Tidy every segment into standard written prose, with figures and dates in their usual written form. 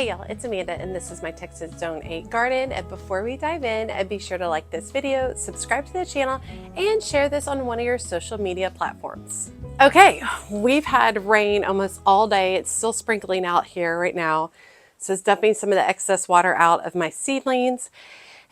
Hey y'all, it's Amanda and this is my Texas Zone 8 garden. And before we dive in, be sure to like this video, subscribe to the channel, and share this on one of your social media platforms. Okay, we've had rain almost all day. It's still sprinkling out here right now. So it's dumping some of the excess water out of my seedlings.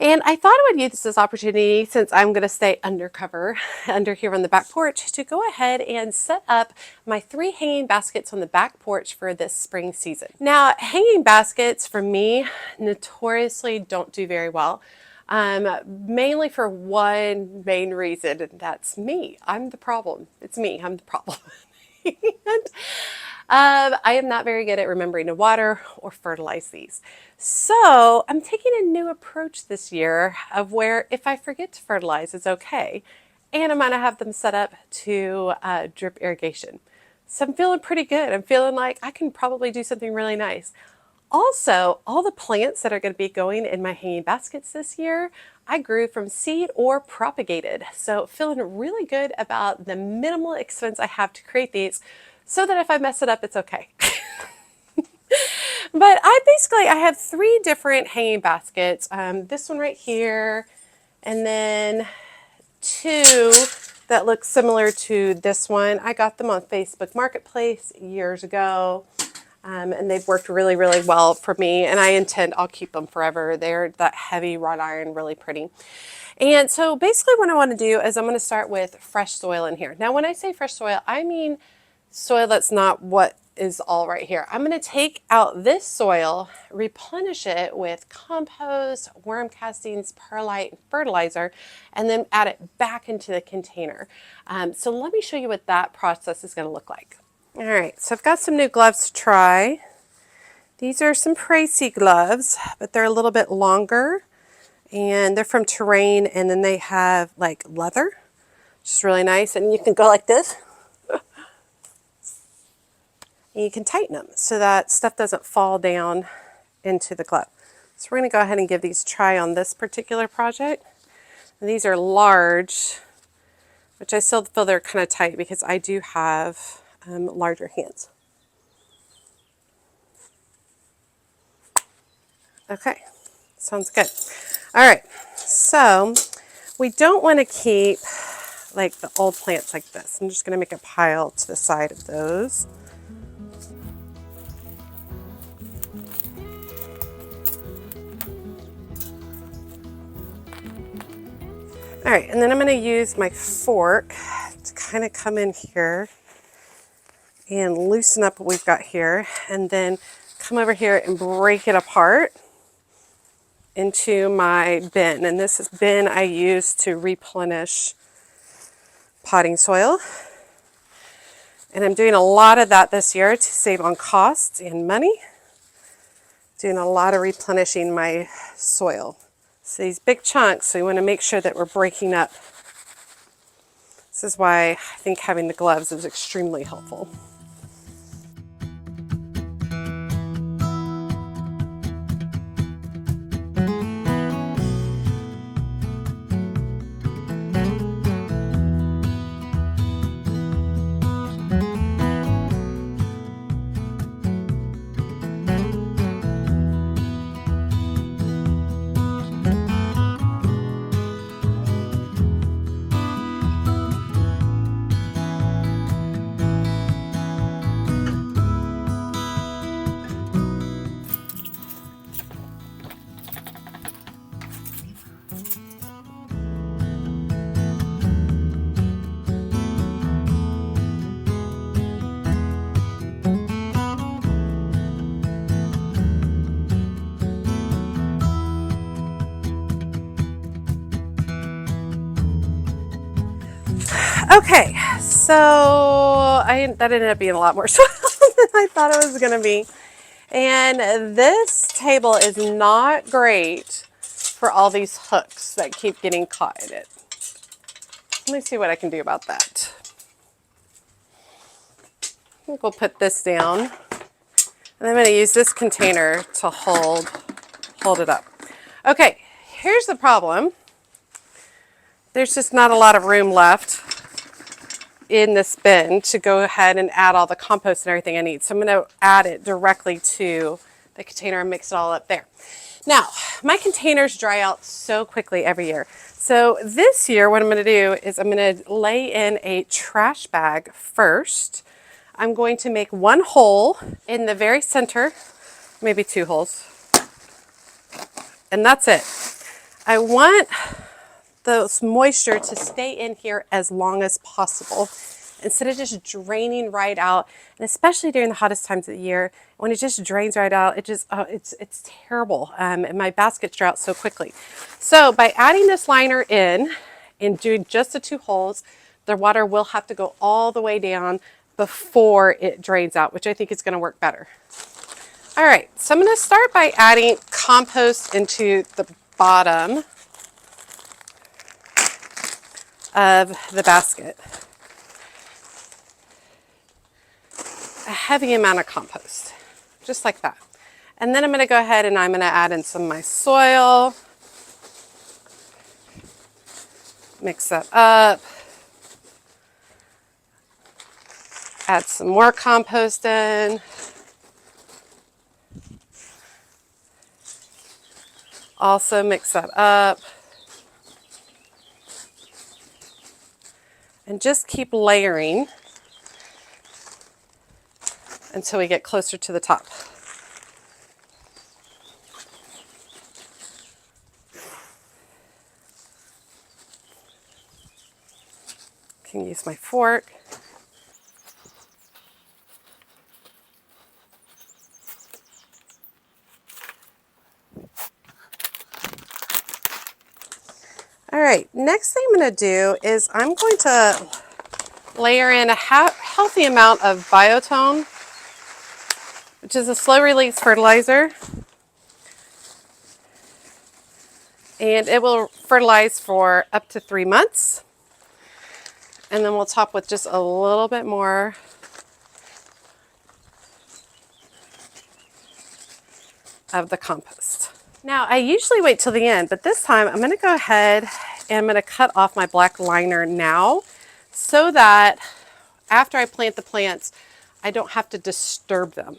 And I thought I would use this opportunity, since I'm going to stay undercover under here on the back porch, to go ahead and set up my 3 hanging baskets on the back porch for this spring season. Now, hanging baskets for me notoriously don't do very well. Mainly for one main reason, and that's me. I'm the problem. It's me. I'm the problem. And, I am not very good at remembering to water or fertilize these. So I'm taking a new approach this year of where if I forget to fertilize, it's okay. And I'm going to have them set up to drip irrigation. So I'm feeling pretty good. I'm feeling like I can probably do something really nice. Also, all the plants that are going to be going in my hanging baskets this year, I grew from seed or propagated. So feeling really good about the minimal expense I have to create these, so that if I mess it up, it's okay. But I have 3 different hanging baskets. This one right here, and then 2 that look similar to this one. I got them on Facebook Marketplace years ago. And they've worked really, really well for me, and I intend I'll keep them forever. They're that heavy wrought iron, really pretty. And so basically what I want to do is I'm going to start with fresh soil in here. Now, when I say fresh soil, I mean soil that's not what is all right here. I'm going to take out this soil, replenish it with compost, worm castings, perlite, and fertilizer, and then add it back into the container. So let me show you what that process is going to look like. All right, so I've got some new gloves to try. These are some pricey gloves, but they're a little bit longer, and they're from Terrain, and then they have like leather, which is really nice, and you can go like this. And you can tighten them so that stuff doesn't fall down into the glove. So we're going to go ahead and give these a try on this particular project. And these are large, which I still feel they're kind of tight because I do have larger hands. Okay, sounds good. All right, so we don't want to keep like the old plants like this. I'm just going to make a pile to the side of those. All right, and then I'm going to use my fork to kind of come in here and loosen up what we've got here, and then come over here and break it apart into my bin. And this is bin I use to replenish potting soil. And I'm doing a lot of that this year to save on costs and money. Doing a lot of replenishing my soil. So these big chunks, so we want to make sure that we're breaking up. This is why I think having the gloves is extremely helpful. Okay, so that ended up being a lot more soil than I thought it was going to be. And this table is not great for all these hooks that keep getting caught in it. Let me see what I can do about that. I think we'll put this down. And I'm going to use this container to hold it up. Okay, here's the problem. There's just not a lot of room left in this bin to go ahead and add all the compost and everything I need. So I'm going to add it directly to the container and mix it all up there. Now, my containers dry out so quickly every year. So this year, what I'm going to do is I'm going to lay in a trash bag first. I'm going to make one hole in the very center, maybe 2 holes, and that's it. I want the moisture to stay in here as long as possible instead of just draining right out. And especially during the hottest times of the year, when it just drains right out, it just, it's terrible. And my baskets dry out so quickly. So by adding this liner in and doing just the 2 holes, the water will have to go all the way down before it drains out, which I think is going to work better. All right, so I'm going to start by adding compost into the bottom of the basket. A heavy amount of compost, just like that. And then I'm going to go ahead and I'm going to add in some of my soil. Mix that up. Add some more compost in. Also mix that up. And just keep layering until we get closer to the top. Can use my fork. All right, next thing I'm going to do is I'm going to layer in a healthy amount of biotone, which is a slow release fertilizer. And it will fertilize for up to 3 months. And then we'll top with just a little bit more of the compost. Now, I usually wait till the end, but this time I'm going to go ahead and I'm going to cut off my black liner now so that after I plant the plants, I don't have to disturb them.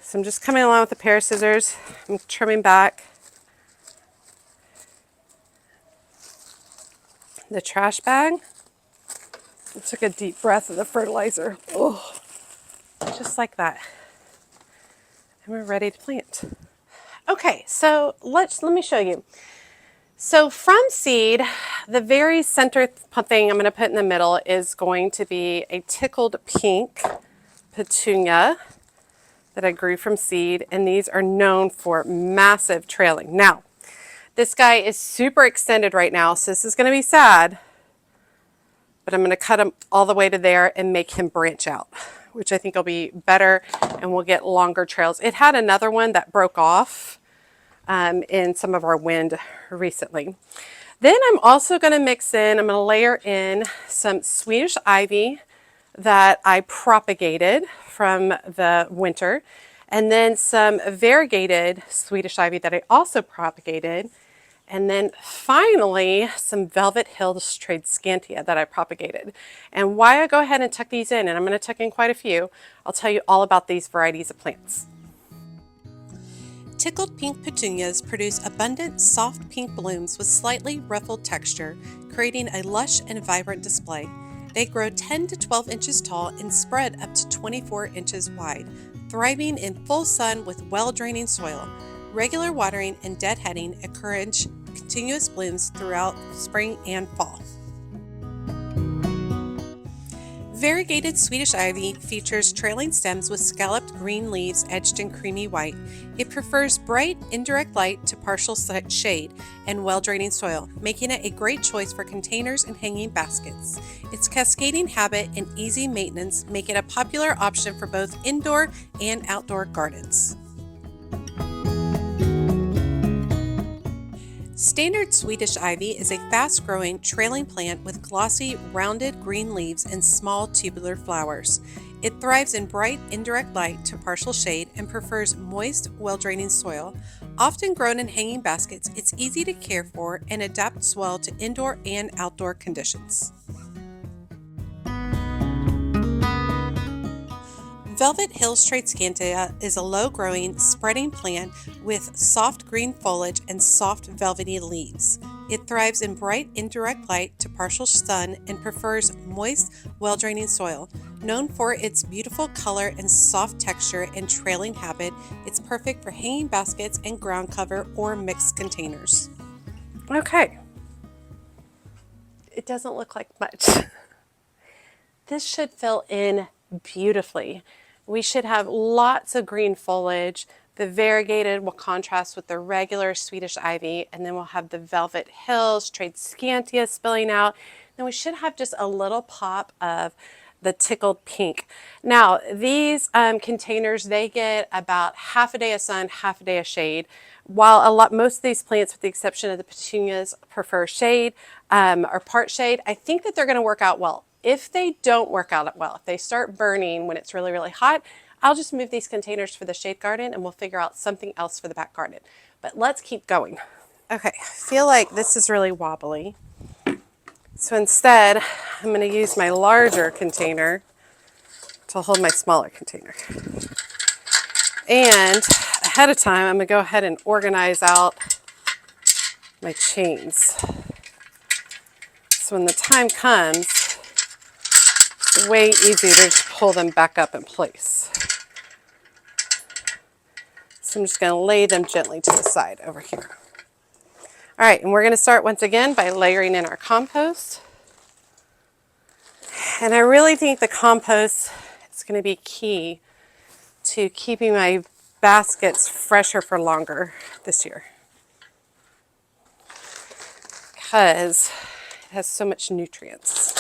So I'm just coming along with a pair of scissors. I'm trimming back the trash bag. I took a deep breath of the fertilizer. Oh, just like that. And we're ready to plant. Okay, so let me show you. So from seed, the very center thing I'm going to put in the middle is going to be a tickled pink petunia that I grew from seed, and these are known for massive trailing. Now, this guy is super extended right now, so this is going to be sad, but I'm going to cut him all the way to there and make him branch out, which I think will be better, and we'll get longer trails. It had another one that broke off in some of our wind recently. Then I'm also going to mix in, I'm going to layer in some Swedish ivy that I propagated from the winter, and then some variegated Swedish ivy that I also propagated, and then finally some Velvet Hills Tradescantia that I propagated. And why I go ahead and tuck these in, and I'm going to tuck in quite a few, I'll tell you all about these varieties of plants. Tickled pink petunias produce abundant, soft pink blooms with slightly ruffled texture, creating a lush and vibrant display. They grow 10 to 12 inches tall and spread up to 24 inches wide, thriving in full sun with well-draining soil. Regular watering and deadheading encourage continuous blooms throughout spring and fall. Variegated Swedish ivy features trailing stems with scalloped green leaves edged in creamy white. It prefers bright, indirect light to partial shade and well-draining soil, making it a great choice for containers and hanging baskets. Its cascading habit and easy maintenance make it a popular option for both indoor and outdoor gardens. Standard Swedish ivy is a fast-growing, trailing plant with glossy, rounded green leaves and small tubular flowers. It thrives in bright, indirect light to partial shade and prefers moist, well-draining soil. Often grown in hanging baskets, it's easy to care for and adapts well to indoor and outdoor conditions. Velvet Hills Tradescantia is a low-growing, spreading plant with soft green foliage and soft velvety leaves. It thrives in bright, indirect light to partial sun and prefers moist, well-draining soil. Known for its beautiful color and soft texture and trailing habit, it's perfect for hanging baskets and ground cover or mixed containers. Okay. It doesn't look like much. This should fill in beautifully. We should have lots of green foliage. The variegated will contrast with the regular Swedish ivy, and then we'll have the Velvet Hills Tradescantia spilling out. Then we should have just a little pop of the tickled pink. Now, these containers, they get about half a day of sun, half a day of shade. While most of these plants, with the exception of the petunias, prefer shade or part shade, I think that they're going to work out well. If they don't work out well, if they start burning when it's really, really hot, I'll just move these containers for the shade garden and we'll figure out something else for the back garden. But let's keep going. Okay, I feel like this is really wobbly. So instead, I'm going to use my larger container to hold my smaller container. And ahead of time, I'm going to go ahead and organize out my chains. So when the time comes, it's way easier to just pull them back up in place. So I'm just going to lay them gently to the side over here. All right, and we're going to start once again by layering in our compost. And I really think the compost is going to be key to keeping my baskets fresher for longer this year, because it has so much nutrients.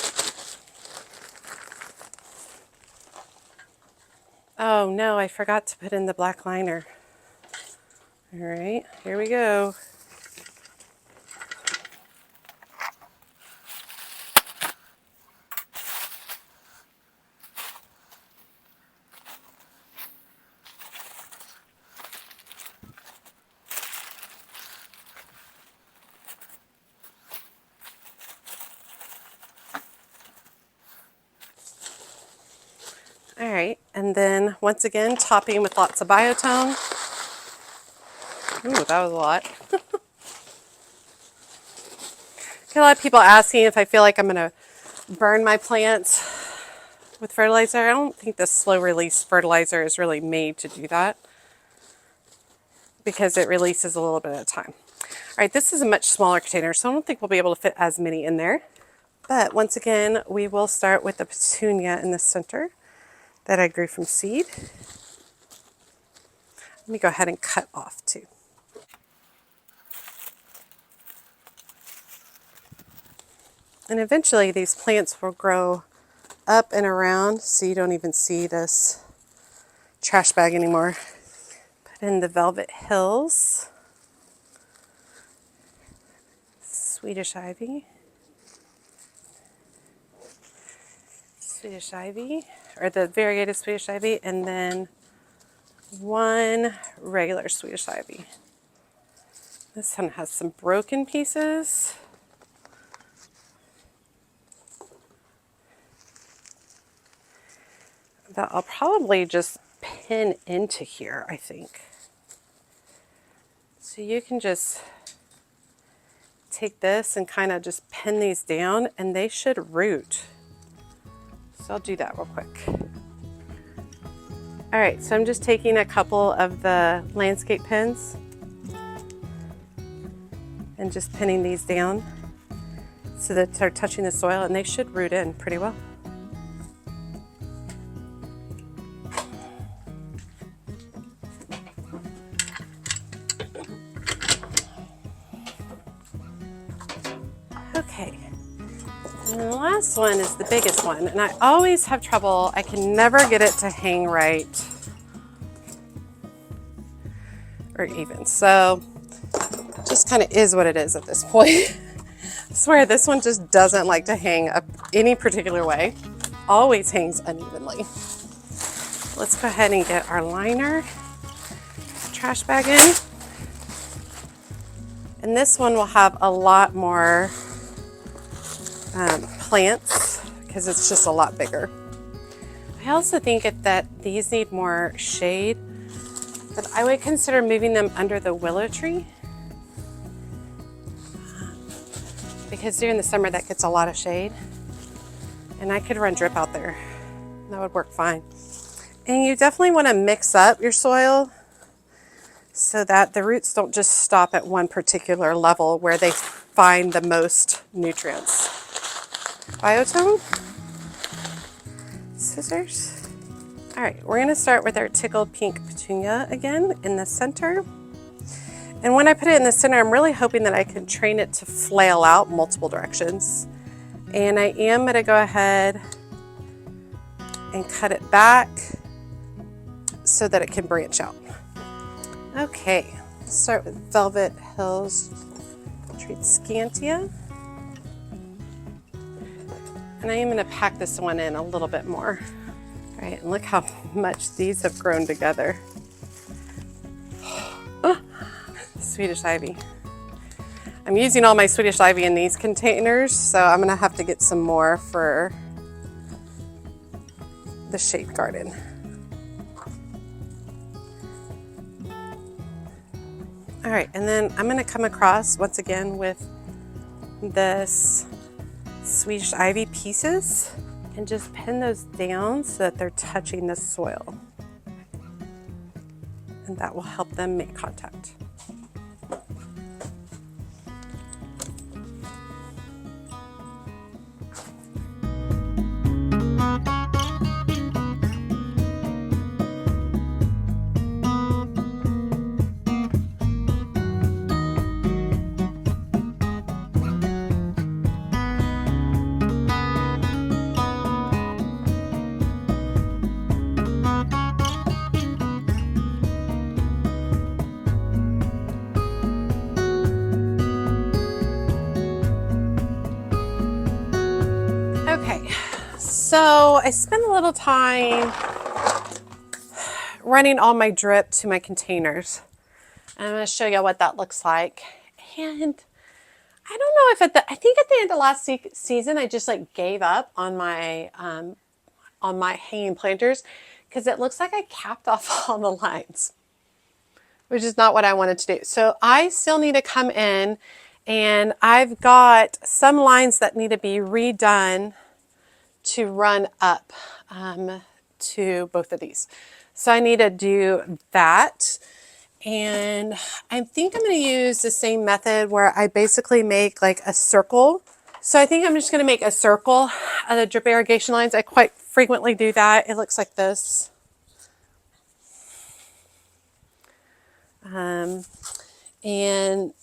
Oh no, I forgot to put in the black liner. All right, here we go. All right, and then once again, topping with lots of biotone. Ooh, that was a lot. A lot of people asking if I feel like I'm going to burn my plants with fertilizer. I don't think this slow release fertilizer is really made to do that, because it releases a little bit at a time. All right, this is a much smaller container, so I don't think we'll be able to fit as many in there. But once again, we will start with the petunia in the center that I grew from seed. Let me go ahead and cut off too. And eventually these plants will grow up and around so you don't even see this trash bag anymore. Put in the Velvet Hills, Swedish ivy, or the variegated Swedish ivy, and then one regular Swedish ivy. This one has some broken pieces. That I'll probably just pin into here, I think. So you can just take this and kind of just pin these down and they should root. So I'll do that real quick. All right, so I'm just taking a couple of the landscape pins and just pinning these down so that they're touching the soil, and they should root in pretty well. Okay, and the last one is the biggest one, and I always have trouble. I can never get it to hang right or even. So just kind of is what it is at this point. I swear this one just doesn't like to hang up any particular way. Always hangs unevenly. Let's go ahead and get our liner, trash bag in. And this one will have a lot more plants because it's just a lot bigger. I also think that these need more shade, but I would consider moving them under the willow tree because during the summer that gets a lot of shade, and I could run drip out there. That would work fine. And you definitely want to mix up your soil so that the roots don't just stop at one particular level where they find the most nutrients. Biotone, scissors. All right, we're gonna start with our tickled pink petunia again in the center. And when I put it in the center, I'm really hoping that I can train it to flail out multiple directions. And I am gonna go ahead and cut it back so that it can branch out. Okay, let's start with Velvet Hills Scantia. And I am gonna pack this one in a little bit more. All right, and look how much these have grown together. Swedish ivy. I'm using all my Swedish ivy in these containers, so I'm gonna have to get some more for the shade garden. All right, and then I'm gonna come across once again with this Swedish ivy pieces and just pin those down so that they're touching the soil. And that will help them make contact. Okay, so I spent a little time running all my drip to my containers. And I'm going to show you what that looks like. And I don't know if I think at the end of last season, I just like gave up on my hanging planters because it looks like I capped off all the lines, which is not what I wanted to do. So I still need to come in, and I've got some lines that need to be redone to run up to both of these. So I need to do that. And I think I'm going to use the same method where I basically make like a circle. So I think I'm just going to make a circle of the drip irrigation lines. I quite frequently do that. It looks like this. And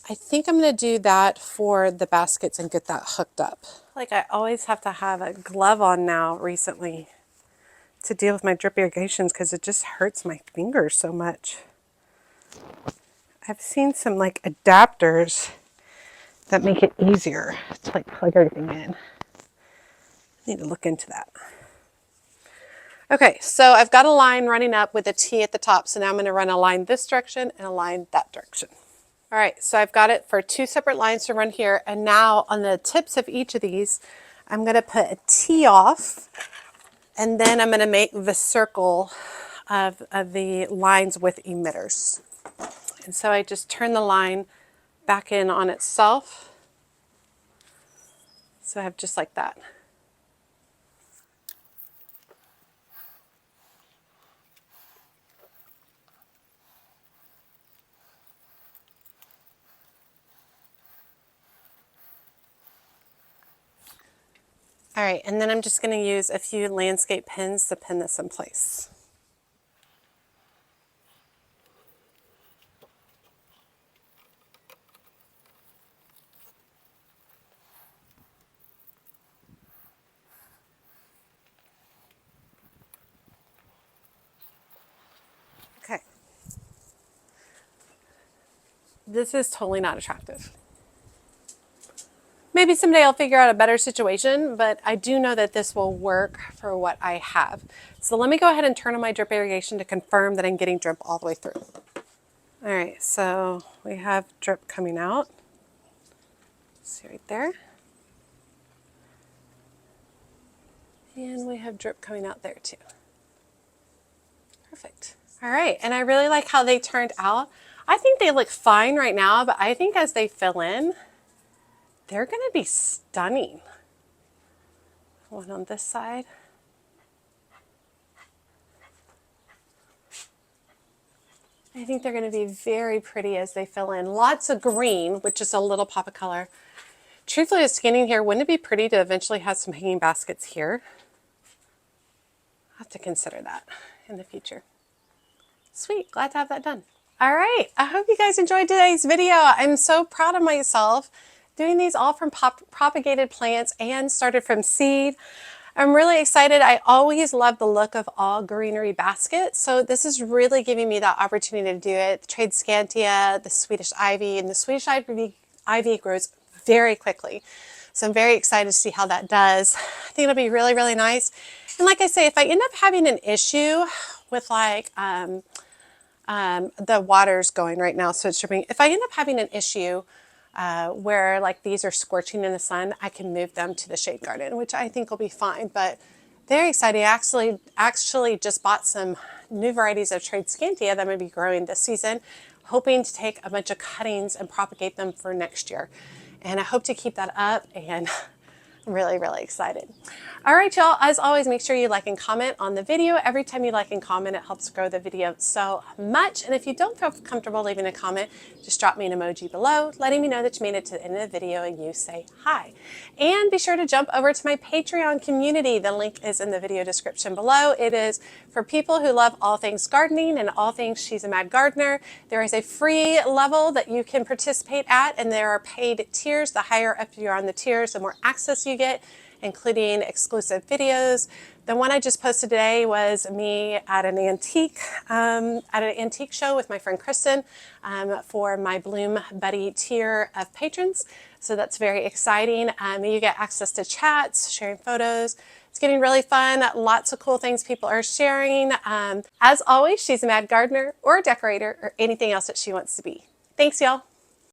I think I'm going to do that for the baskets and get that hooked up. Like I always have to have a glove on now recently to deal with my drip irrigations because it just hurts my fingers so much. I've seen some like adapters that make it easier to like plug everything in. I need to look into that. Okay, so I've got a line running up with a T at the top. So now I'm going to run a line this direction and a line that direction. All right, so I've got it for two separate lines to run here. And now on the tips of each of these, I'm going to put a T off, and then I'm going to make the circle of the lines with emitters. And so I just turn the line back in on itself. So I have just like that. All right, and then I'm just going to use a few landscape pins to pin this in place. Okay. This is totally not attractive. Maybe someday I'll figure out a better situation, but I do know that this will work for what I have. So let me go ahead and turn on my drip irrigation to confirm that I'm getting drip all the way through. All right, so we have drip coming out. See right there. And we have drip coming out there too. Perfect. All right, and I really like how they turned out. I think they look fine right now, but I think as they fill in, they're gonna be stunning. One on this side. I think they're gonna be very pretty as they fill in. Lots of green, which is a little pop of color. Truthfully, with scanning here, wouldn't it be pretty to eventually have some hanging baskets here? I'll have to consider that in the future. Sweet, glad to have that done. All right, I hope you guys enjoyed today's video. I'm so proud of myself doing these all from propagated plants and started from seed. I'm really excited. I always love the look of all greenery baskets, so this is really giving me that opportunity to do it. The Tradescantia, the Swedish ivy, and the Swedish ivy grows very quickly. So I'm very excited to see how that does. I think it'll be really, really nice. And like I say, if I end up having an issue with like the water's going right now, so it's dripping. If I end up having an issue where like these are scorching in the sun, I can move them to the shade garden, which I think will be fine. But very exciting. I actually just bought some new varieties of Tradescantia that I'm going to be growing this season, hoping to take a bunch of cuttings and propagate them for next year. And I hope to keep that up, and I'm really, really excited. All right, y'all, as always, make sure you like and comment on the video. Every time you like and comment, it helps grow the video so much. And if you don't feel comfortable leaving a comment, just drop me an emoji below, letting me know that you made it to the end of the video and you say hi. And be sure to jump over to my Patreon community. The link is in the video description below. It is for people who love all things gardening and all things She's a Mad Gardener. There is a free level that you can participate at, and there are paid tiers. The higher up you are on the tiers, the more access you get, including exclusive videos. The one I just posted today was me at an antique show with my friend Kristen for my Bloom Buddy tier of patrons. So that's very exciting. You get access to chats, sharing photos. It's getting really fun. Lots of cool things people are sharing. As always, she's a mad gardener or a decorator or anything else that she wants to be. Thanks, y'all.